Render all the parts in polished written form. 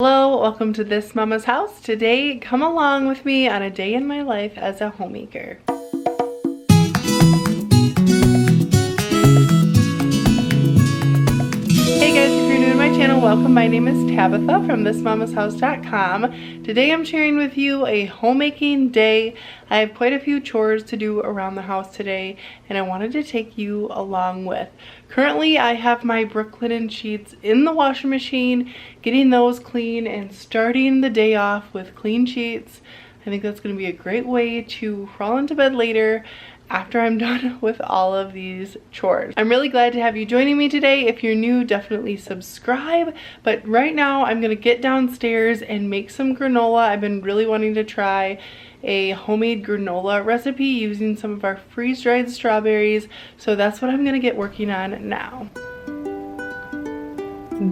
Hello, welcome to This Mama's House. Today, come along with me on a day in my life as a homemaker. Hey guys, if you're new to my channel, welcome. My name is Tabitha from thismamashouse.com. Today I'm sharing with you a homemaking day. I have quite a few chores to do around the house today, and I wanted to take you along with. Currently, I have my Brooklinen sheets in the washing machine, getting those clean and starting the day off with clean sheets. I think that's going to be a great way to crawl into bed later after I'm done with all of these chores. I'm really glad to have you joining me today. If you're new, definitely subscribe. But right now, I'm going to get downstairs and make some granola. I've been really wanting to try a homemade granola recipe using some of our freeze-dried strawberries. So that's what I'm going to get working on now.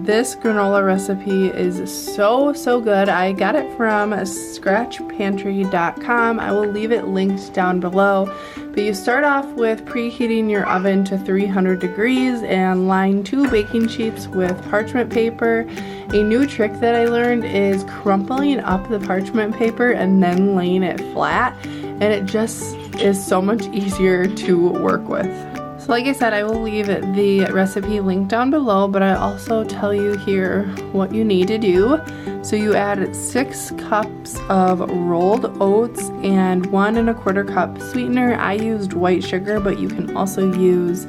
This granola recipe is so good. I got it from scratchpantry.com. I will leave it linked down below. But you start off with preheating your oven to 300 degrees and line 2 baking sheets with parchment paper. A new trick that I learned is crumpling up the parchment paper and then laying it flat, and it just is so much easier to work with. So like I said, I will leave the recipe linked down below, but I also tell you here what you need to do. So you add 6 cups of rolled oats and 1 1/4 cup sweetener. I used white sugar, but you can also use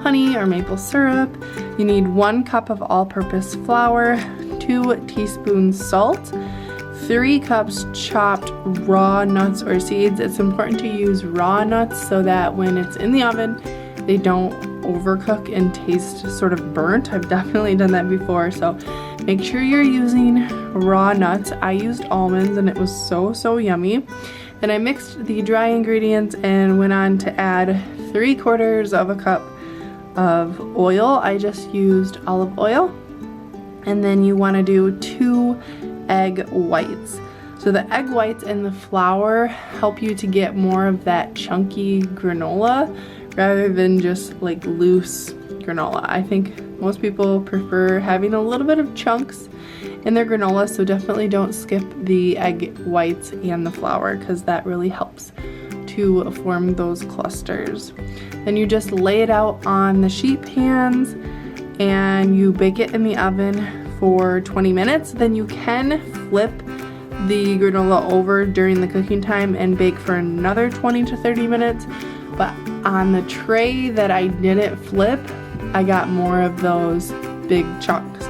honey or maple syrup. You need 1 cup of all-purpose flour, 2 teaspoons salt, 3 cups chopped raw nuts or seeds. It's important to use raw nuts so that when it's in the oven, they don't overcook and taste sort of burnt. I've definitely done that before, so make sure you're using raw nuts. I used almonds and it was so yummy. Then I mixed the dry ingredients and went on to add 3/4 of a cup of oil. I just used olive oil. And then you want to do 2 egg whites. So the egg whites and the flour help you to get more of that chunky granola rather than just like loose granola. I think most people prefer having a little bit of chunks in their granola, so definitely don't skip the egg whites and the flour because that really helps to form those clusters. Then you just lay it out on the sheet pans and you bake it in the oven for 20 minutes. Then you can flip the granola over during the cooking time and bake for another 20 to 30 minutes. But on the tray that I didn't flip, I got more of those big chunks.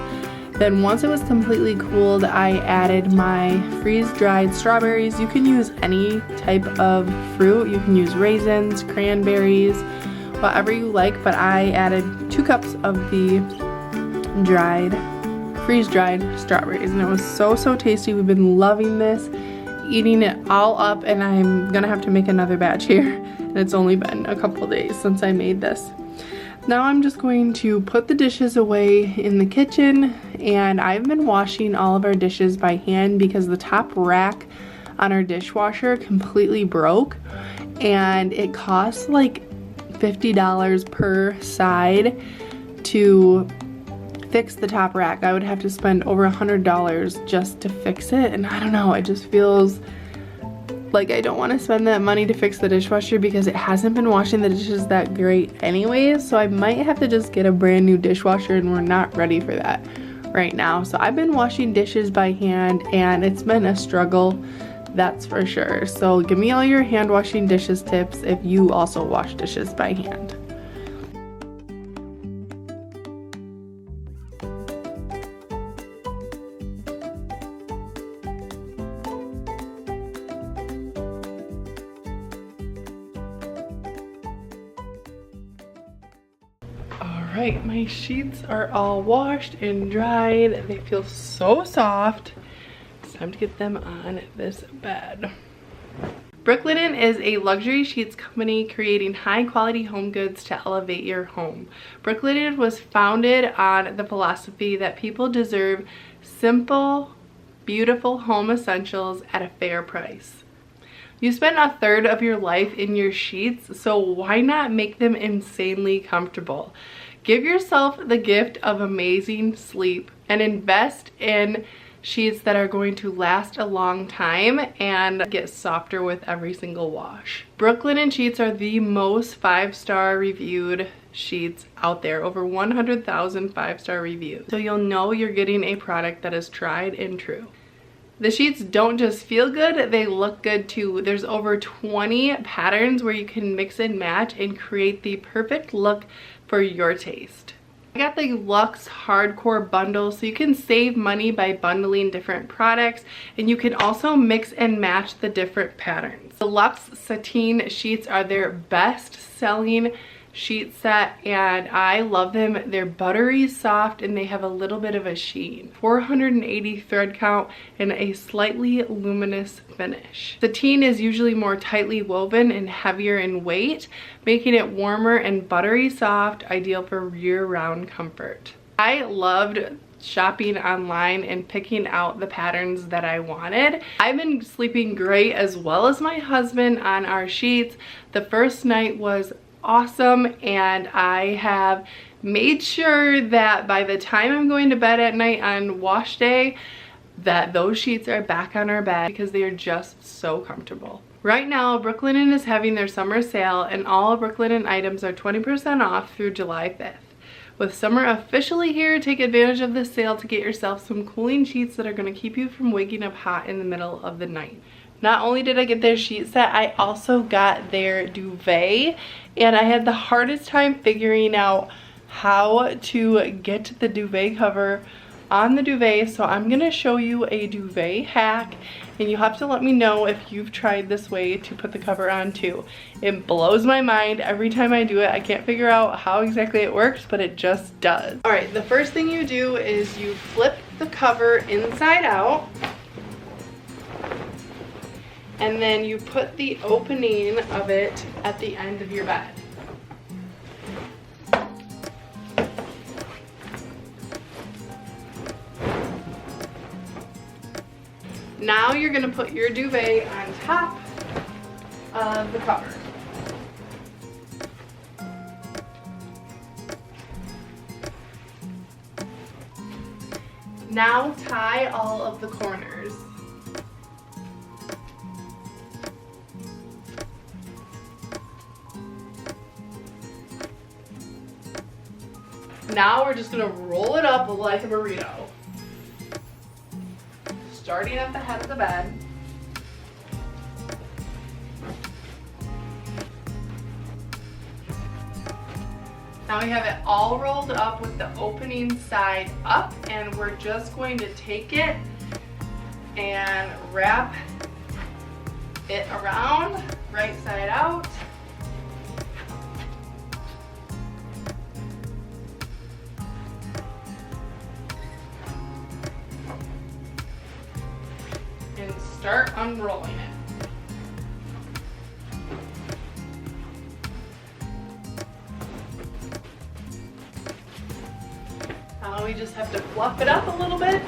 Then once it was completely cooled, I added my freeze-dried strawberries. You can use any type of fruit. You can use raisins, cranberries, whatever you like, but I added 2 cups of the freeze-dried strawberries, and it was so tasty. We've been loving this, eating it all up, and I'm gonna have to make another batch here. And it's only been a couple days since I made this. Now I'm just going to put the dishes away in the kitchen, and I've been washing all of our dishes by hand because the top rack on our dishwasher completely broke, and it costs like $50 per side to fix the top rack. I would have to spend over $100 just to fix it, and I don't know, it just feels like I don't want to spend that money to fix the dishwasher because it hasn't been washing the dishes that great anyways, so I might have to just get a brand new dishwasher, and we're not ready for that right now. So I've been washing dishes by hand and it's been a struggle, that's for sure. So give me all your hand washing dishes tips if you also wash dishes by hand. Alright, my sheets are all washed and dried. They feel so soft. It's time to get them on this bed. Brooklinen is a luxury sheets company creating high quality home goods to elevate your home. Brooklinen was founded on the philosophy that people deserve simple, beautiful home essentials at a fair price. You spend 1/3 of your life in your sheets, so why not make them insanely comfortable? Give yourself the gift of amazing sleep and invest in sheets that are going to last a long time and get softer with every single wash. Brooklinen sheets are the most 5-star reviewed sheets out there, over 100,000 5-star reviews. So you'll know you're getting a product that is tried and true. The sheets don't just feel good, they look good too. There's over 20 patterns where you can mix and match and create the perfect look for your taste. I got the Luxe Hardcore bundle, so you can save money by bundling different products, and you can also mix and match the different patterns. The Luxe Sateen sheets are their best selling sheet set, and I love them. They're buttery soft and they have a little bit of a sheen. 480 thread count and a slightly luminous finish. Sateen is usually more tightly woven and heavier in weight, making it warmer and buttery soft, ideal for year-round comfort. I loved shopping online and picking out the patterns that I wanted. I've been sleeping great, as well as my husband, on our sheets. The first night was awesome, and I have made sure that by the time I'm going to bed at night on wash day, that those sheets are back on our bed because they are just so comfortable. Right now, Brooklinen is having their summer sale, and all Brooklinen items are 20% off through July 5th. With summer officially here, take advantage of this sale to get yourself some cooling sheets that are going to keep you from waking up hot in the middle of the night. Not only did I get their sheet set, I also got their duvet, and I had the hardest time figuring out how to get the duvet cover on the duvet, so I'm gonna show you a duvet hack, and you have to let me know if you've tried this way to put the cover on too. It blows my mind every time I do it. I can't figure out how exactly it works, but it just does. All right, the first thing you do is you flip the cover inside out, and then you put the opening of it at the end of your bed. Now you're gonna put your duvet on top of the cover. Now tie all of the corners. Now we're just gonna roll it up like a burrito. Starting at the head of the bed. Now we have it all rolled up with the opening side up, and we're just going to take it and wrap it around, right side out. And start unrolling it. Now we just have to fluff it up a little bit.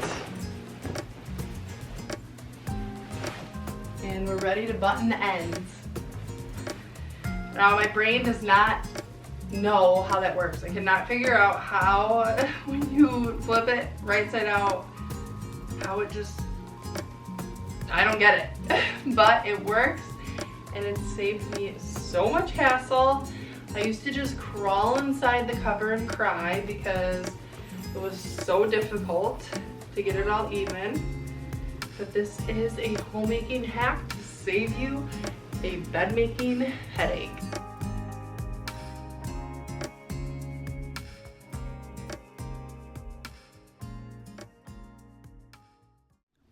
And we're ready to button the ends. Now my brain does not know how that works. I cannot figure out how, when you flip it right side out, how it just, I don't get it, but it works, and it saves me so much hassle. I used to just crawl inside the cover and cry because it was so difficult to get it all even. But this is a homemaking hack to save you a bed making headache.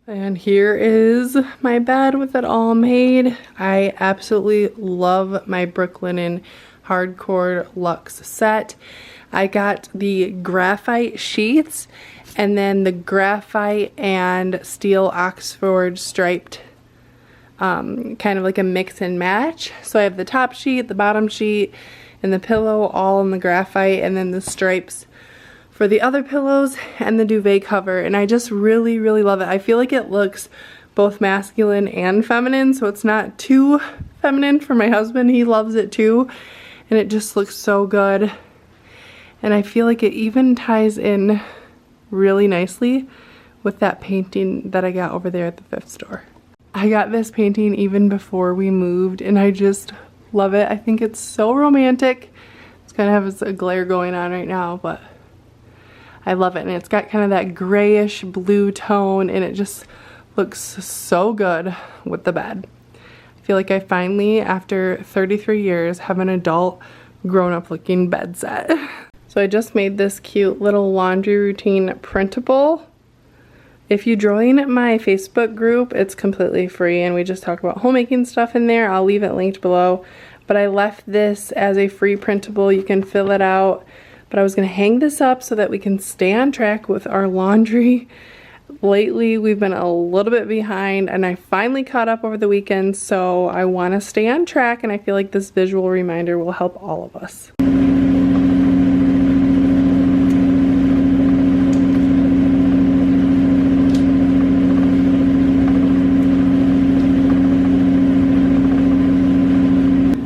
And here is my bed with it all made. I absolutely love my Brooklinen Hardcore Luxe set. I got the graphite sheets and then the graphite and steel Oxford striped, kind of like a mix and match. So I have the top sheet, the bottom sheet, and the pillow all in the graphite, and then the stripes for the other pillows and the duvet cover, and I just really love it. I feel like it looks both masculine and feminine, so it's not too feminine for my husband. He loves it too, and it just looks so good. And I feel like it even ties in really nicely with that painting that I got over there at the thrift store. I got this painting even before we moved and I just love it. I think it's so romantic. It's kind of has a glare going on right now, but I love it. And it's got kind of that grayish blue tone and it just looks so good with the bed. I feel like I finally, after 33 years, have an adult grown-up looking bed set. So I just made this cute little laundry routine printable. If you join my Facebook group, it's completely free and we just talk about homemaking stuff in there. I'll leave it linked below. But I left this as a free printable. You can fill it out. But I was gonna hang this up so that we can stay on track with our laundry. Lately, we've been a little bit behind and I finally caught up over the weekend, so I wanna stay on track and I feel like this visual reminder will help all of us.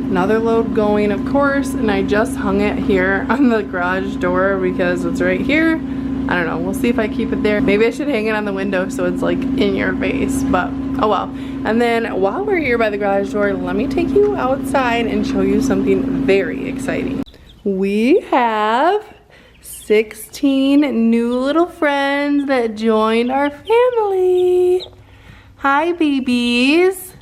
Another load going, of course, and I just hung it here on the garage door because it's right here. I don't know, we'll see if I keep it there. Maybe I should hang it on the window so it's like in your face, but oh well. And then while we're here by the garage door, let me take you outside and show you something very exciting. We have 16 new little friends that joined our family. Hi, babies.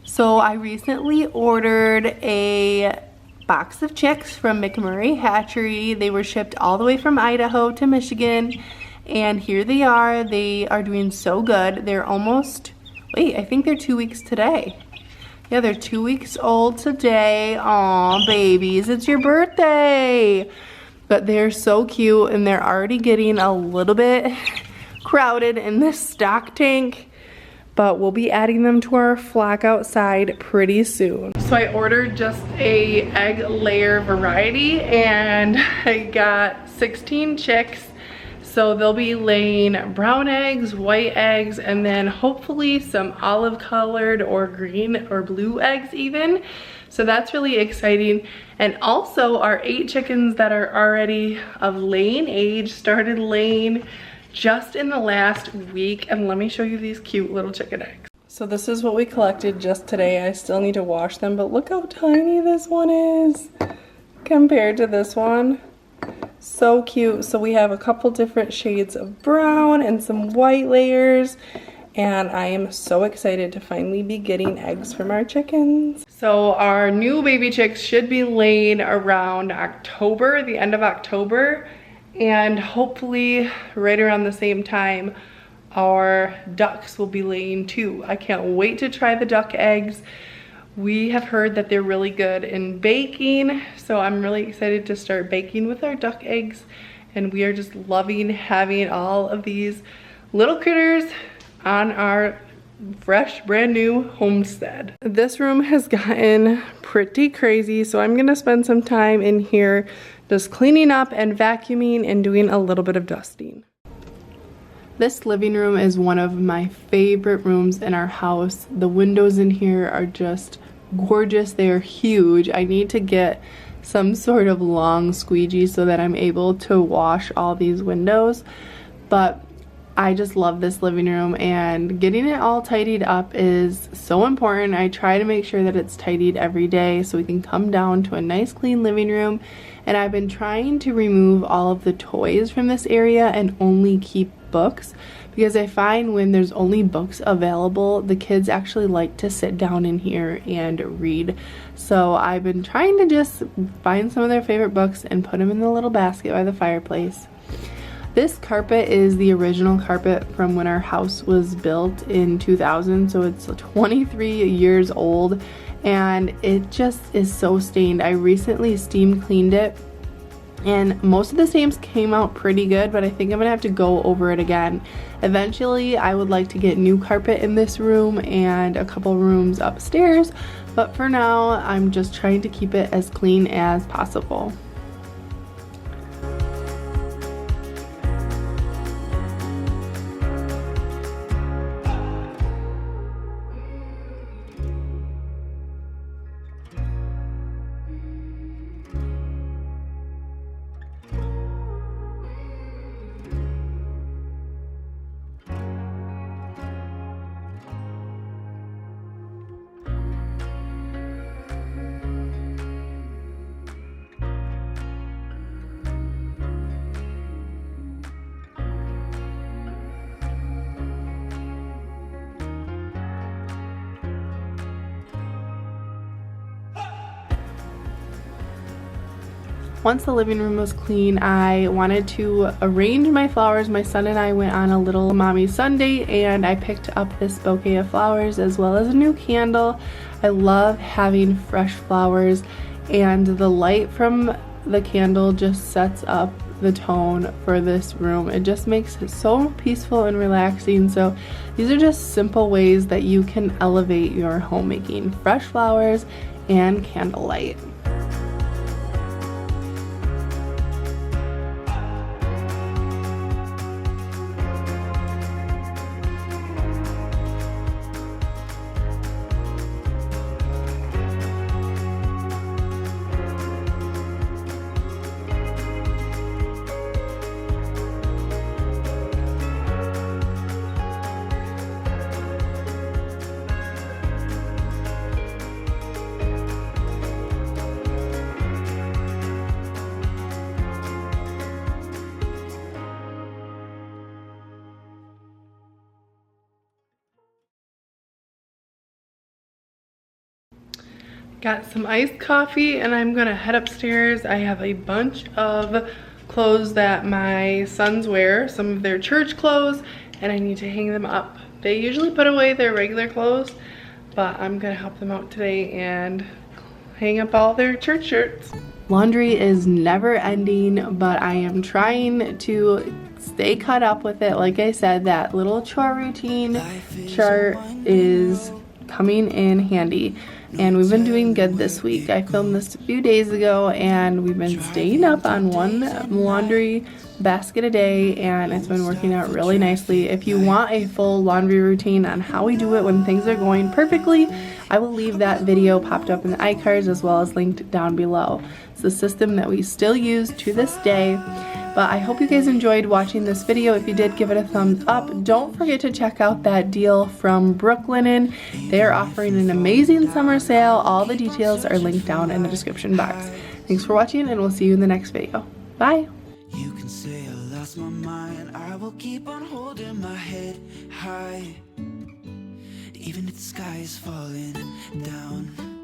So I recently ordered a box of chicks from McMurray Hatchery. They were shipped all the way from Idaho to Michigan, and here they are. They are doing so good. They're almost, wait, I think they're 2 weeks today. Yeah, they're 2 weeks old today. Aw, babies, it's your birthday. But they're so cute, and they're already getting a little bit crowded in this stock tank. But we'll be adding them to our flock outside pretty soon. So I ordered just a egg layer variety and I got 16 chicks. So they'll be laying brown eggs, white eggs, and then hopefully some olive colored or green or blue eggs even. So that's really exciting. And also our 8 chickens that are already of laying age started laying just in the last week, and let me show you these cute little chicken eggs. So this is what we collected just today. I still need to wash them, but look how tiny this one is compared to this one. So cute. So we have a couple different shades of brown and some white layers, and I am so excited to finally be getting eggs from our chickens. So our new baby chicks should be laying around October, the end of October. And hopefully right around the same time our ducks will be laying too. I can't wait to try the duck eggs. We have heard that they're really good in baking, so I'm really excited to start baking with our duck eggs, and we are just loving having all of these little critters on our fresh brand new homestead. This room has gotten pretty crazy, so I'm gonna spend some time in here just cleaning up and vacuuming and doing a little bit of dusting. This living room is one of my favorite rooms in our house. The windows in here are just gorgeous. They are huge. I need to get some sort of long squeegee so that I'm able to wash all these windows, but I just love this living room, and getting it all tidied up is so important. I try to make sure that it's tidied every day so we can come down to a nice clean living room. And I've been trying to remove all of the toys from this area and only keep books, because I find when there's only books available, the kids actually like to sit down in here and read. So I've been trying to just find some of their favorite books and put them in the little basket by the fireplace. This carpet is the original carpet from when our house was built in 2000, so it's 23 years old, and it just is so stained. I recently steam cleaned it, and most of the stains came out pretty good, but I think I'm gonna have to go over it again. Eventually, I would like to get new carpet in this room and a couple rooms upstairs, but for now, I'm just trying to keep it as clean as possible. Once the living room was clean, I wanted to arrange my flowers. My son and I went on a little mommy Sunday, and I picked up this bouquet of flowers as well as a new candle. I love having fresh flowers, and the light from the candle just sets up the tone for this room. It just makes it so peaceful and relaxing. So these are just simple ways that you can elevate your homemaking: fresh flowers and candlelight. Got some iced coffee and I'm gonna head upstairs. I have a bunch of clothes that my sons wear, some of their church clothes, and I need to hang them up. They usually put away their regular clothes, but I'm gonna help them out today and hang up all their church shirts. Laundry is never ending, but I am trying to stay caught up with it. Like I said, that little chore routine chart is coming in handy, and we've been doing good this week. I filmed this a few days ago, and we've been staying up on one laundry basket a day, and it's been working out really nicely. If you want a full laundry routine on how we do it when things are going perfectly, I will leave that video popped up in the iCards as well as linked down below. It's the system that we still use to this day. But I hope you guys enjoyed watching this video. If you did, give it a thumbs up. Don't forget to check out that deal from Brooklinen. They are offering an amazing summer sale. All the details are linked down in the description box. Thanks for watching, and we'll see you in the next video. Bye! You can say I lost my mind. I will keep on holding my head high, even if the sky is falling down.